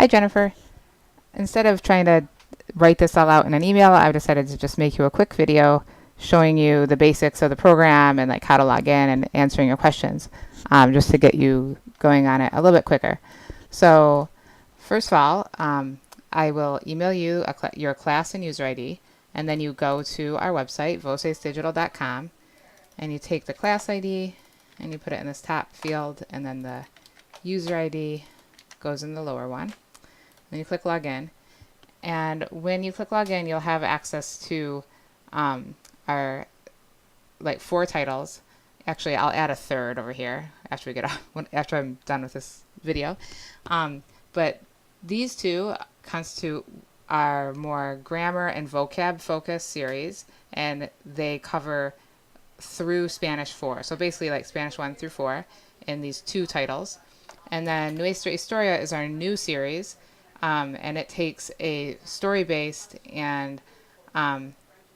Hi, Jennifer. Instead of trying to write this all out in an email, I decided to just make you a quick video showing you the basics of the program and like how to log in and answering your questions, just to get you going on it a little bit quicker. So first of all, I will email you your class and user ID, and then you go to our website, vocesdigital.com, and you take the class ID and you put it in this top field, and then the user ID goes in the lower one. Then you click login, and when you click login, you'll have access to our like 4 titles. Actually, I'll add a third over here after we get off, after I'm done with this video. But these 2 constitute our more grammar and vocab focused series, and they cover through Spanish 4. So basically like Spanish 1 through 4 in these 2 titles. And then Nuestra Historia is our new series, and it takes a story-based and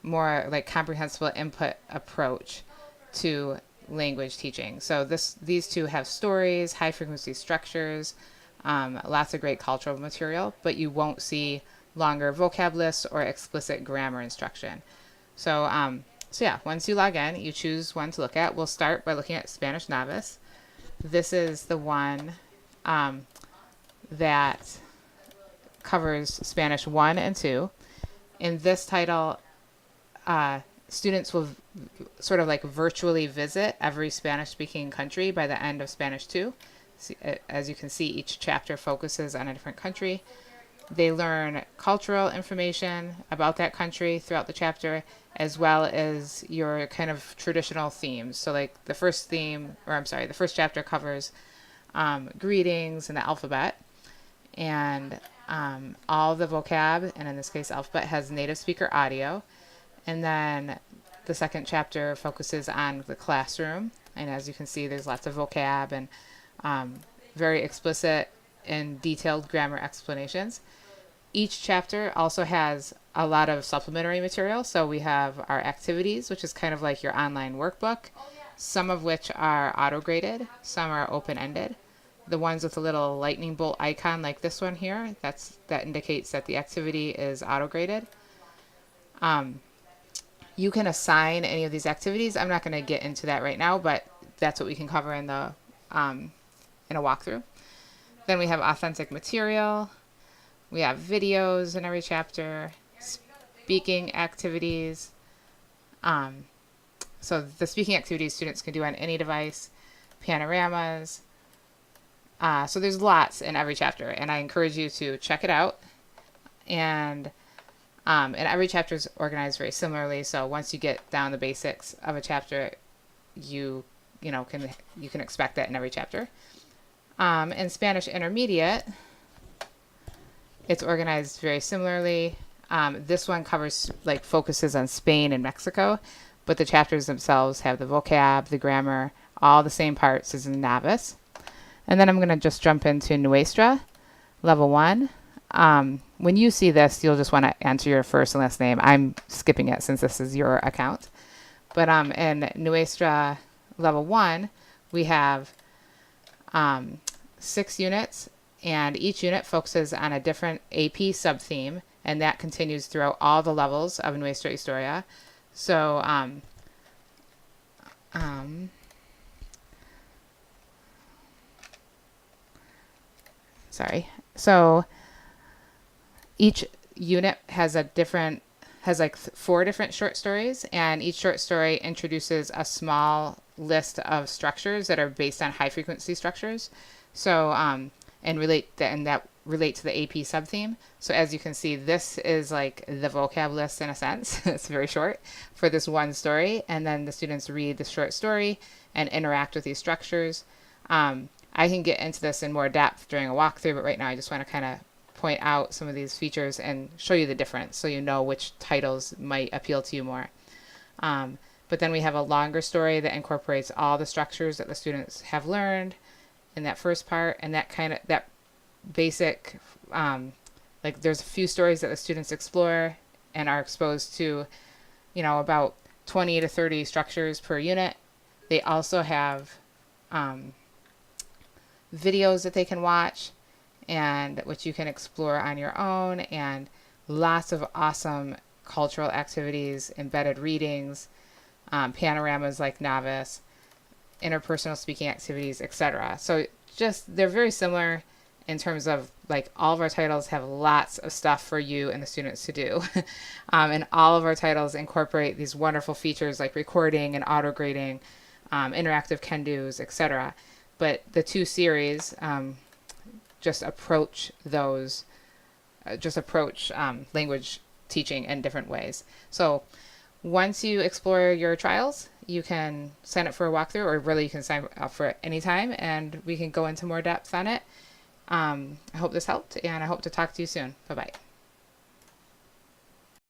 more like comprehensible input approach to language teaching. So these 2 have stories, high-frequency structures, lots of great cultural material, but you won't see longer vocab lists or explicit grammar instruction. So yeah, once you log in, you choose one to look at. We'll start by looking at Spanish Novice. This is the one that covers Spanish 1 and 2. In this title, students will sort of like virtually visit every Spanish-speaking country by the end of Spanish 2. As you can see, each chapter focuses on a different country. They learn cultural information about that country throughout the chapter, as well as your kind of traditional themes. So like the first chapter covers greetings and the alphabet, and all the vocab, and in this case alphabet, has native speaker audio. And then the second chapter focuses on the classroom, and as you can see, there's lots of vocab and very explicit and detailed grammar explanations. Each chapter also has a lot of supplementary material. So we have our activities, which is kind of like your online workbook, some of which are auto-graded, some are open-ended. The ones with a little lightning bolt icon like this one here, that indicates that the activity is auto-graded. You can assign any of these activities. I'm not going to get into that right now, but that's what we can cover in a walkthrough. Then we have authentic material. We have videos in every chapter, speaking activities. So the speaking activities students can do on any device, panoramas. So there's lots in every chapter, and I encourage you to check it out. And every chapter is organized very similarly. So once you get down the basics of a chapter, you can expect that in every chapter. In Spanish Intermediate, it's organized very similarly. This one focuses on Spain and Mexico, but the chapters themselves have the vocab, the grammar, all the same parts as in Novice. And then I'm going to just jump into Nuestra, level 1. When you see this, you'll just want to enter your first and last name. I'm skipping it since this is your account. But in Nuestra level 1, we have 6 units, and each unit focuses on a different AP sub-theme, and that continues throughout all the levels of Nuestra Historia. So So each unit has like 4 different short stories, and each short story introduces a small list of structures that are based on high frequency structures. So that relate to the AP sub-theme. So as you can see, this is like the vocab list in a sense. It's very short for this one story, and then the students read the short story and interact with these structures. I can get into this in more depth during a walkthrough, but right now I just want to kind of point out some of these features and show you the difference so you know which titles might appeal to you more. But then we have a longer story that incorporates all the structures that the students have learned in that first part, and that basic, like there's a few stories that the students explore and are exposed to, about 20 to 30 structures per unit. They also have videos that they can watch, and which you can explore on your own, and lots of awesome cultural activities, embedded readings, panoramas like Novice, interpersonal speaking activities, etc. So just they're very similar in terms of like all of our titles have lots of stuff for you and the students to do. And all of our titles incorporate these wonderful features like recording and auto grading, interactive can-dos, etc. But the two series just approach those, language teaching in different ways. So once you explore your trials, you can sign up for a walkthrough, or really you can sign up for it anytime, and we can go into more depth on it. I hope this helped, and I hope to talk to you soon. Bye-bye.